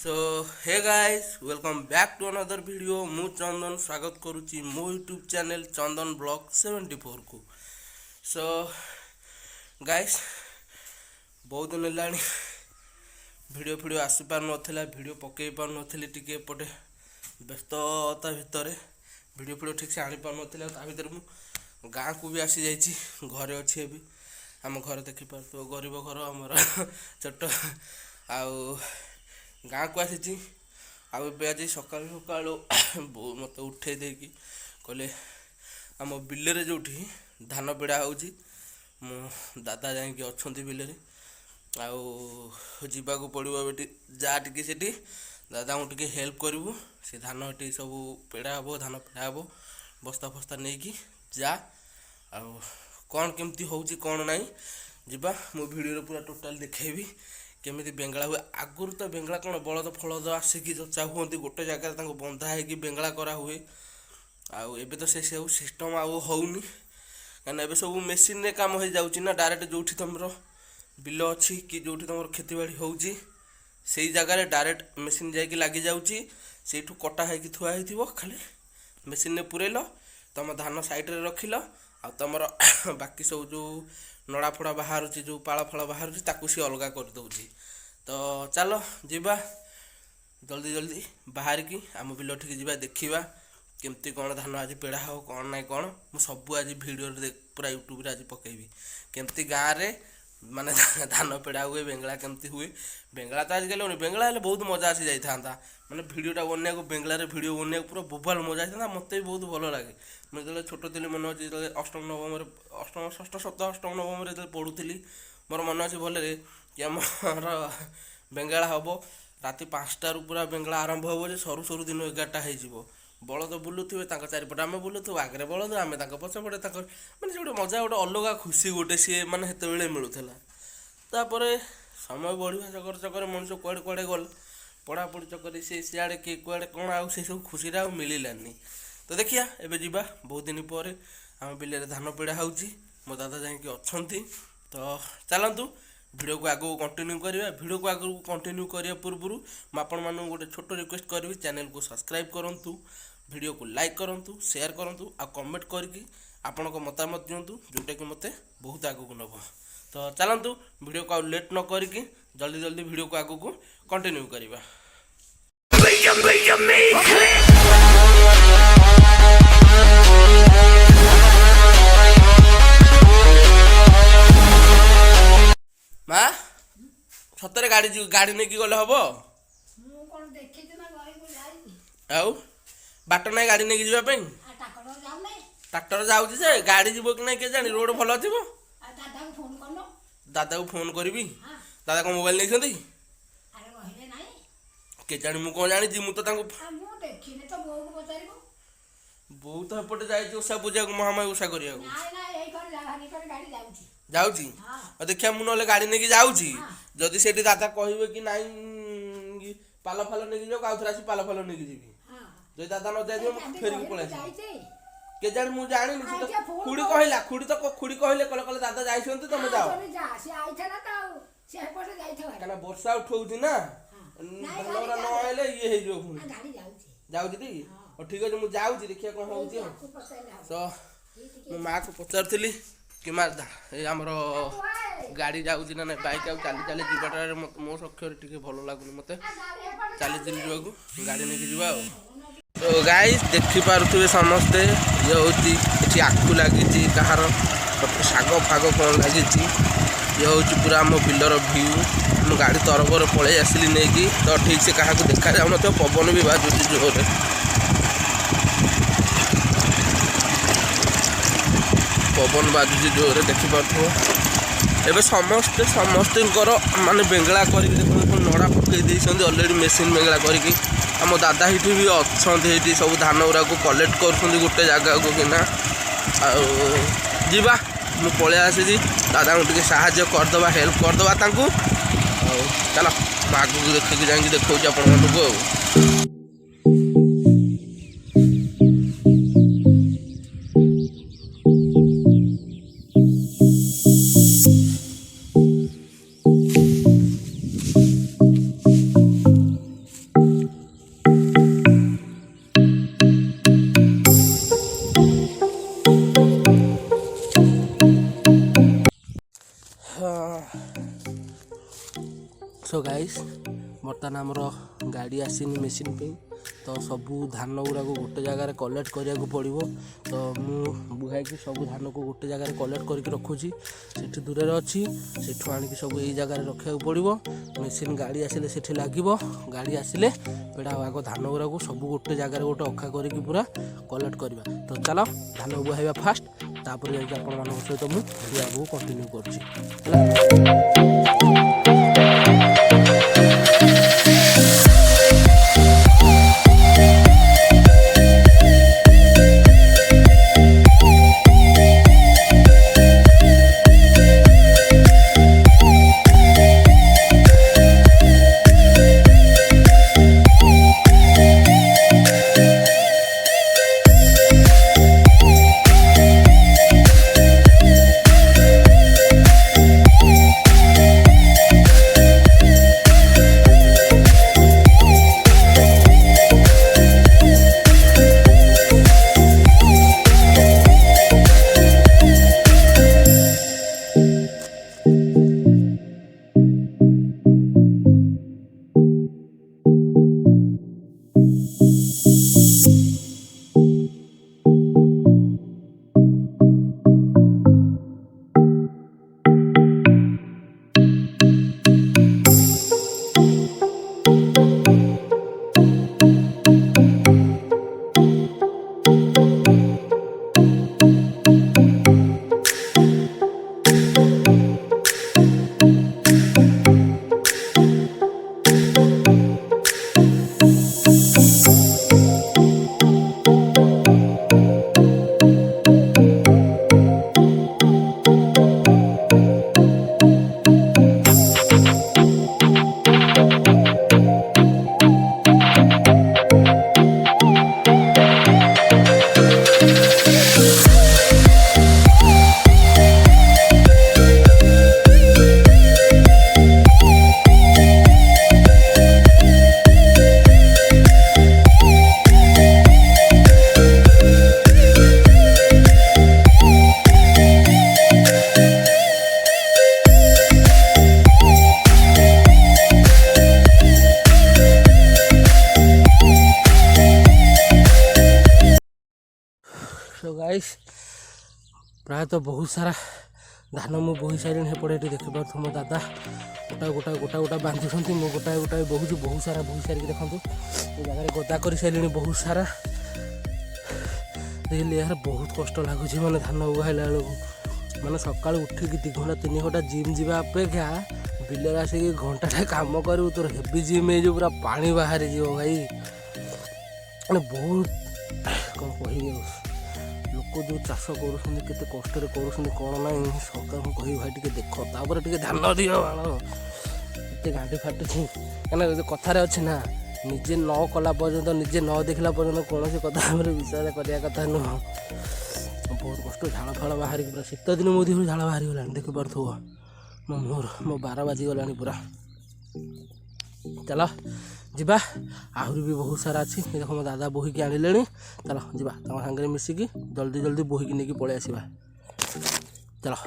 So hey guys welcome back to another video मु चंदन स्वागत करुच्ची मो यूट्यूब चैनल चंदन blog 74 को। सो गाइस बहुत दिन है वीडियो आसी पार नाला वीडियो पकई पार नी टे एपटे व्यस्तता भितर वीडियो ठीक से आनी पार ना भर मु गाँ को भी आसी जाइए घरे अच्छी अभी आम घर देखिपार गरीब घर आमर छोट आउ गाँ को आसी आज सका मत उठे देकी कहले आम बिलरे जो धान पेड़ा हो दादा जाकि अच्छा बिलरे आवाक पड़ो जा टी दादा को टे हेल्प करूँ से धान टी सब पेड़ा हम धान पेड़ा हम बस्ता फस्ता नहीं कि जा कौन केमती हो कौन ना जा मो भिडियो पूरा टोटाल देखेबी केमी बेंगला हुए आगुरी तो बेंगला कौन बलद फलद आसिकी चर्चा हुए गोटे जगह बंधा है बेंगला करा हुए आबे तो से सब सिस्टम आउनी कहीं सब मेसीन काम हो जाऊँगी ना डायरेक्ट जो तुम बिल अच्छी कि जो तुम खेती बाड़ी हो जगार डायरेक्ट मेसीन जाकि लगी जाऊँगी से कटा है थुआ हो खाली मेसीन में पुरेल तुम धान साइड्रे रखिल आ तुम बाकी सब जो नड़ा फड़ा बाहर जो पाल फल बाहर ताकू सी अलग कर दौची तो चलो जीवा जल्दी जल्दी बाहर की आम बिल ठीक जा देखा केमती कौन धान आज पेड़ा हो कौन ना कौन मुझे सब आज भिडियो पूरा यूट्यूब आज पकेबी केमती गाँव में माने धान पेड़ा हुए बेंगला केमती हुए बेंगला तो आजकल होनी बेंगला हेल्ले बहुत मजा आसी जाता मैंने भिडियोटा बनने बेंगलार भिडियो बनने पूरा बोबाल मजा आता मत भी बहुत भल लगे मुझे छोट थी मन अच्छे जो अष्टम नवम अष्टम षष्ठ सप्ताह अष्टम नवम जो पढ़ुली मोर मन अच्छे भले कि आम बेंगला हम राति 5टारू पूरा बेंगला आरंभ हो सरू सरू दिन 11टा हो बलद बुलुवे चारिपटे आम बुलुव आगे बलद आम पछपटे मैंने गोटे मजा गोटे अलग खुशी गोटे सी मैंने हेत मिलूला तापर समय बढ़िया चकर चकर मनुष्य कुआड़े कुआड़े गल पढ़ापढ़ी चकर से सियाड़े किए कुआड़े कौन आउ से सब खुशी मिललानी तो देखिया एबे जीवा बहुत दिन पर आम बिल धान पेड़ा हो मो दादा जाकि अच्छा तो चलतु भिडियो को आगू कंटिन्यू करिया भिडियो को आगू कंटिन्यू करिया पूर्व मुझे गोटे छोट रिक्वेस्ट करी चैनल को सब्सक्राइब करूँ वीडियो को लाइक करूँ शेयर करूँ आ कमेंट करके आपण मतामत दिंतु जोटा कि मत बहुत आगू को नब तो चलतु वीडियो को लेट न करके जल्दी जल्दी वीडियो को आगू को कंटिन्यू करिया माँ सतरे गाड़ी गाड़ी नहीं गले हम आउ बाट ना गाड़ी नहीं जावाई ट्राक्टर जाऊँगी जे गाड़ी जीव कि ना किए जानी रोड भल थी दादा को फोन करी दादा कौन मोबाइल नहीं के जानी मु कौन जानी मुझे बहुत एपटे जाए उषा पूजा को महामाई उषा करा जाऊँगी देखिए मुझे गाड़ी नहीं जाऊँगी जदि से दादा कहे कि नाई पाल फाल नहीं जाओ आउ थे आसी पाल फाल नहीं जी जो दादा न जाए फेरिक पलि के जानी मुझे जानी खुड़ी कहला खुड़ी तो खुड़ी कहले कल दादा जाइए तुम जाओ क्या वर्षा उठाऊ ना भलरा न आइले ये जाऊँगी ठीक अच्छे मुझे जाऊँगी देखिए कौन हो तो मो माँ को पचार कि माँ आमर गाड़ी जाऊँगी ना बाइक आउ चली चली जीवाटार मो सक्षर टे भल लगुनि मत चली चली जावाक गाड़ी नहीं जावा तो गाइस देखिपे समस्ते ये हूँ आखु लगी कहार शाग फाग कौन लगी ये हूँ पूरा आम बिलर भ्यू मु गाड़ी तरफर पलि आसली नहीं तो ठीक से क्या देखा जाऊन पवन भी बाजुची जोर पवन बाजुची जोर देखिपे एबे समस्ते माने बेंगला कर नड़ा पकई अलरेडी मेसीन बेंगला करके आम दादा ये भी अच्छा सब धान गुरा को कलेक्ट कर गोटे जगह को किना आवा मु पलि आसी दादा को टे साहाଯ୍ୟ करदे हेल्प करदे चलो आगे देखिए जाकि देखा आपण ବର୍ତ୍ତମାନ ଆମର ଗାଡ଼ି ଆସିନି ମେସିନ୍ ପାଇଁ, ତ ସବୁ ଧାନ ଗୁଡ଼ାକୁ ଗୋଟେ ଜାଗାରେ କଲେକ୍ଟ କରିବାକୁ ପଡ଼ିବ। ତ ମୁଁ ବୁହାଇକି ସବୁ ଧାନକୁ ଗୋଟେ ଜାଗାରେ କଲେକ୍ଟ କରିକି ରଖୁଛି। ସେଠି ଦୂରରେ ଅଛି, ସେଠୁ ଆଣିକି ସବୁ ଏଇ ଜାଗାରେ ରଖିବାକୁ ପଡ଼ିବ। ମେସିନ୍ ଗାଡ଼ି ଆସିଲେ ସେଠି ଲାଗିବ। ଗାଡ଼ି ଆସିଲେ ପେଡ଼ା ଆଗ ଧାନ ଗୁଡ଼ାକୁ ସବୁ ଗୋଟେ ଜାଗାରେ ଗୋଟେ ଅଖା କରିକି ପୁରା କଲେକ୍ଟ କରିବା। ତ ଚାଲ ଧାନ ବୁହାଇବା ଫାଷ୍ଟ, ତାପରେ ଯାଇକି ଆପଣମାନଙ୍କ ସହିତ ମୁଁ ଭିଡ଼ିଓ ଆଗକୁ କଣ୍ଟିନ୍ୟୁ କରୁଛି ହେଲା। सो गाइस प्रायतः बहुत सारा धान मु बोही सारे सेपटे ये देखिपुर मो दादा गोटा गोटा गोटा बांधुंट मु गोटाए गोटाए बोहुँ बहुत सारा बोही सारिक देखूँ ये जगह गदा कर सारे बहुत सारा देखिए यार बहुत कष्ट लगुच मैंने धान उगाइला बेलू मैंने सका उठिक 2 घंटा 3 घंटा जिम जावा अपेक्षा बिलर आसिक घंटा काम करू तोर हेवी जिम हो पूरा पानी बाहरी जीव भाई मैंने बहुत कौन कह लोक जो चाष कर कष्ट कर कौन ना सरकार को कह भाई टे देख तापर टे ध्यान दि बाण घाटी फाटुची कहीं कथार अच्छे ना निजे न कला पर्यंत निजे न देखला पर्यंत कौन कथा विश्वास करने कथा नुह बहुत कष्ट झाड़ फाड़ बाहर पूरा शीत दिन मोदी झाड़ बाहरी गला देखिपु मो मुहर मो 12 बाजिगला पूरा चलो जीवा आहरी भी बहुत सारा अच्छी देख मो दादा बोहिकी आनिले चलो जीवा सागर मिसिकी जल्दी जल्दी बोहिकी नहीं पलि आसवा चलो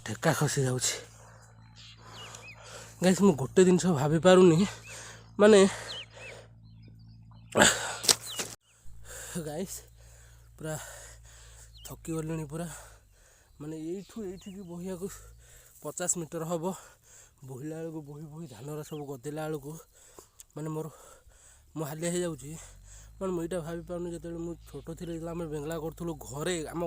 ठेका खसी जाऊँगी गाइस मु गोटे जिनस भाभी पारुनी माने गाइस पूरा थकी गली पूरा माने ये बोहिया को 50 मीटर हम बोहिला बेलू बोही बोही धान सब गदेला बेलू माने मोर मो हालिया हो जाऊँगी मैंने मुझे भाभी पार्नि जो मुझे छोट थी आम बेंगला करूँ घरे आम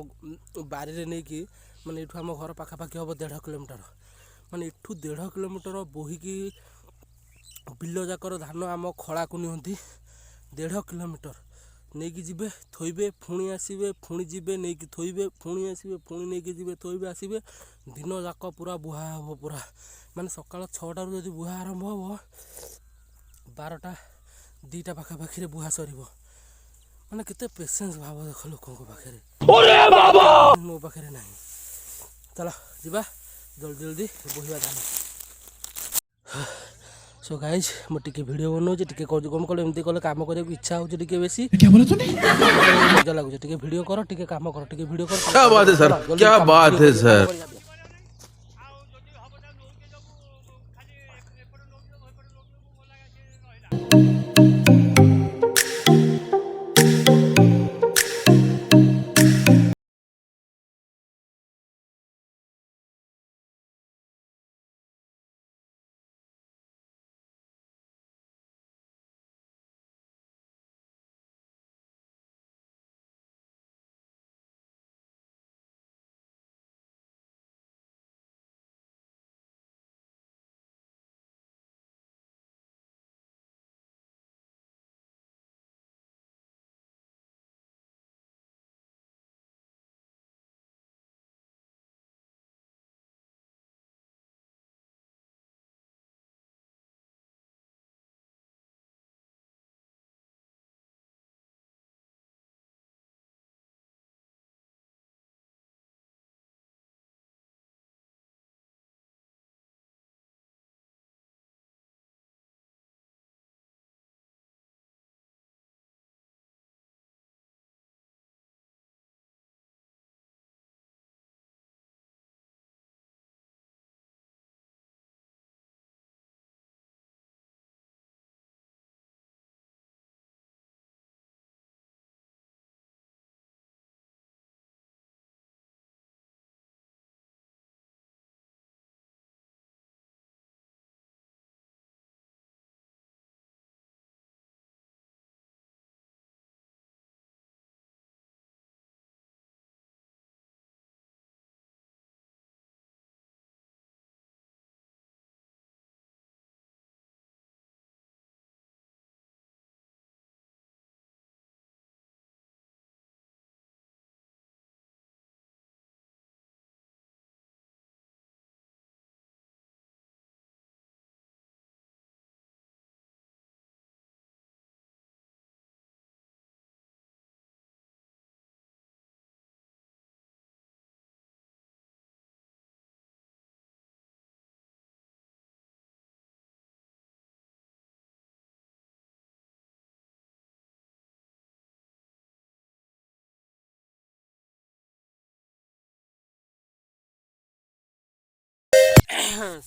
बारी नहीं कि माने ये आम घर पाखापाखि हम 1.5 किलोमीटर माने ये 1.5 किलोमीटर बोहिकी ବିଲ ଯାକର ଧାନ ଆମ ଖଳାକୁ ନିଅନ୍ତି 1.5 କିଲୋମିଟର ନେଇକି ଯିବେ ଥୋଇବେ ପୁଣି ଆସିବେ ପୁଣି ଯିବେ ନେଇକି ଥୋଇବେ ପୁଣି ଆସିବେ ପୁଣି ନେଇକି ଯିବେ ଥୋଇବେ ଆସିବେ ଦିନ ଯାକ ପୁରା ବୁହା ହେବ ପୁରା ମାନେ ସକାଳ 6ଟାରୁ ଯଦି ବୁହା ଆରମ୍ଭ ହେବ 12ଟା 2ଟା ପାଖାପାଖିରେ ବୁହା ସରିବ ମାନେ କେତେ ପେସେନ୍ସ ଭାବ ଦେଖ ଲୋକଙ୍କ ପାଖରେ ମୋ ପାଖରେ ନାହିଁ। ଚାଲ ଯିବା ଜଲ୍ଦି ବୋହିବା ଧାନ। ସୋ ଗାଇଜ୍ ମୁଁ ଟିକେ ଭିଡ଼ିଓ ବନାଉଛି ଟିକେ କହୁଛି କ'ଣ କଲେ ଏମିତି କଲେ କାମ କରିବାକୁ ଇଚ୍ଛା ହେଉଛି ଟିକେ ବେଶୀ ମଜା ଲାଗୁଛି ଟିକେ ଭିଡ଼ିଓ କର ଟିକେ କାମ କର ଟିକେ ଭିଡ଼ିଓ କର। क्या बात है सर, क्या बात है सर।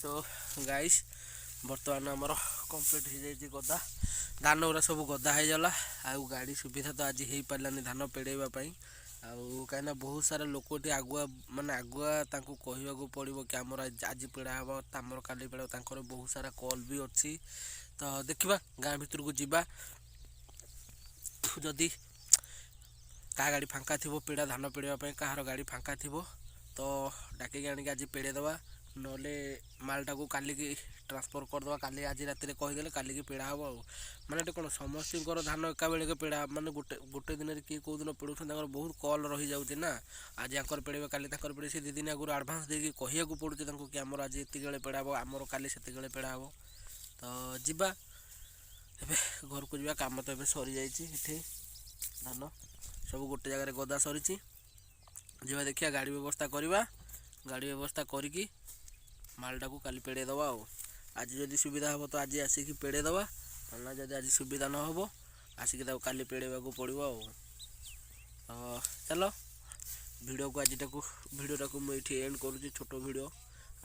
ସୋ ଗାଇସ୍ ବର୍ତ୍ତମାନ ଆମର କମ୍ପ୍ଲିଟ୍ ହେଇଯାଇଛି ଗଦା ଧାନ ଗୁରା ସବୁ ଗଦା ହେଇଗଲା ଆଉ ଗାଡ଼ି ସୁବିଧା ତ ଆଜି ହେଇପାରିଲାନି ଧାନ ପେଡ଼େଇବା ପାଇଁ ଆଉ କାହିଁକିନା ବହୁତ ସାରା ଲୋକ ଟିକେ ଆଗୁଆ ତାଙ୍କୁ କହିବାକୁ ପଡ଼ିବ କି ଆମର ଆଜି ପେଡ଼ା ହେବ ଆମର କାଲି ପେଡ଼ା ହେବ ତାଙ୍କର ବହୁତ ସାରା କଲ୍ ବି ଅଛି ତ ଦେଖିବା ଗାଁ ଭିତରକୁ ଯିବା ଯଦି କାହା ଗାଡ଼ି ଫାଙ୍କା ଥିବ ପେଡ଼ା ଧାନ ପେଡ଼ିବା ପାଇଁ କାହାର ଗାଡ଼ି ଫାଙ୍କା ଥିବ ତ ଡାକିକି ଆଣିକି ଆଜି ପେଡ଼େଇ ଦେବା ନହେଲେ ମାଲଟାକୁ କାଲିକି ଟ୍ରାନ୍ସଫର୍ କରିଦେବା କାଲି ଆଜି ରାତିରେ କହିଦେଲେ କାଲିକି ପେଡ଼ା ହେବ ଆଉ ମାନେ ଏଠି କ'ଣ ସମସ୍ତଙ୍କର ଧାନ ଏକା ବେଳକେ ପେଡ଼ା ମାନେ ଗୋଟେ ଦିନରେ କିଏ କେଉଁ ଦିନ ପେଡ଼ୁଛନ୍ତି ତାଙ୍କର ବହୁତ କଲ୍ ରହିଯାଉଛି ନା ଆଜି ଆଙ୍କର ପେଡ଼ିବେ କାଲି ତାଙ୍କର ପେଡ଼ିବେ ସେ 2 ଦିନ ଆଗରୁ ଆଡ଼ଭାନ୍ସ ଦେଇକି କହିବାକୁ ପଡ଼ୁଛି ତାଙ୍କୁ କି ଆମର ଆଜି ଏତିକି ବେଳେ ପେଡ଼ା ହେବ ଆମର କାଲି ସେତିକି ବେଳେ ପେଡ଼ା ହେବ ତ ଯିବା ଏବେ ଘରକୁ ଯିବା କାମ ତ ଏବେ ସରିଯାଇଛି ଏଠି ଧାନ ସବୁ ଗୋଟେ ଜାଗାରେ ଗଦା ସରିଛି ଯିବା ଦେଖିବା ଗାଡ଼ି ବ୍ୟବସ୍ଥା କରିବା ଗାଡ଼ି ବ୍ୟବସ୍ଥା କରିକି ମାଲଟାକୁ କାଲି ପେଡ଼େଇ ଦେବା ଆଉ ଆଜି ଯଦି ସୁବିଧା ହେବ ତ ଆଜି ଆସିକି ପେଡ଼େଇ ଦେବା ନା ଯଦି ଆଜି ସୁବିଧା ନ ହେବ ଆସିକି ତାକୁ କାଲି ପେଡ଼େଇବାକୁ ପଡ଼ିବ ଆଉ ଚାଲ ଭିଡ଼ିଓଟାକୁ ମୁଁ ଏଇଠି ଏଣ୍ଡ କରୁଛି ଛୋଟ ଭିଡ଼ିଓ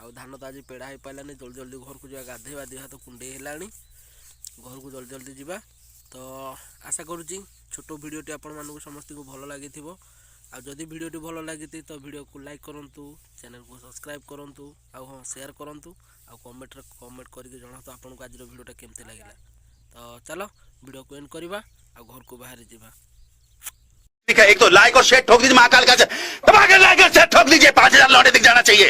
ଆଉ ଧାନ ତ ଆଜି ପେଡ଼ା ହେଇପାରିଲାନି ଜଲ୍ଦି ଘରକୁ ଯିବା ଗାଧେଇବା ଦେହ ହାତ କୁଣ୍ଡେଇ ହେଲାଣି ଘରକୁ ଜଲ୍ଦି ଯିବା ତ ଆଶା କରୁଛି ଛୋଟ ଭିଡ଼ିଓଟି ଆପଣମାନଙ୍କୁ ସମସ୍ତଙ୍କୁ ଭଲ ଲାଗିଥିବ ଆଉ ଯଦି ଭିଡ଼ିଓଟି ଭଲ ଲାଗିଛି ତ ଭିଡ଼ିଓକୁ ଲାଇକ୍ କରନ୍ତୁ ଚ୍ୟାନେଲକୁ ସବସ୍କ୍ରାଇବ୍ କରନ୍ତୁ ଆଉ ହଁ ସେୟାର କରନ୍ତୁ ଆଉ କମେଣ୍ଟ କରିକି ଜଣାନ୍ତୁ ଆପଣଙ୍କୁ ଆଜିର ଭିଡ଼ିଓଟା କେମିତି ଲାଗିଲା ତ ଚାଲ ଭିଡ଼ିଓକୁ ଏଣ୍ଡ କରିବା ଆଉ ଘରକୁ ବାହାରି ଯିବା। एक तो लाइक और शेयर ठोक दीजिए महाकाल का दबाकर लाइक और शेयर ठोक दीजिए 5000 लौटे दिख जाना चाहिए।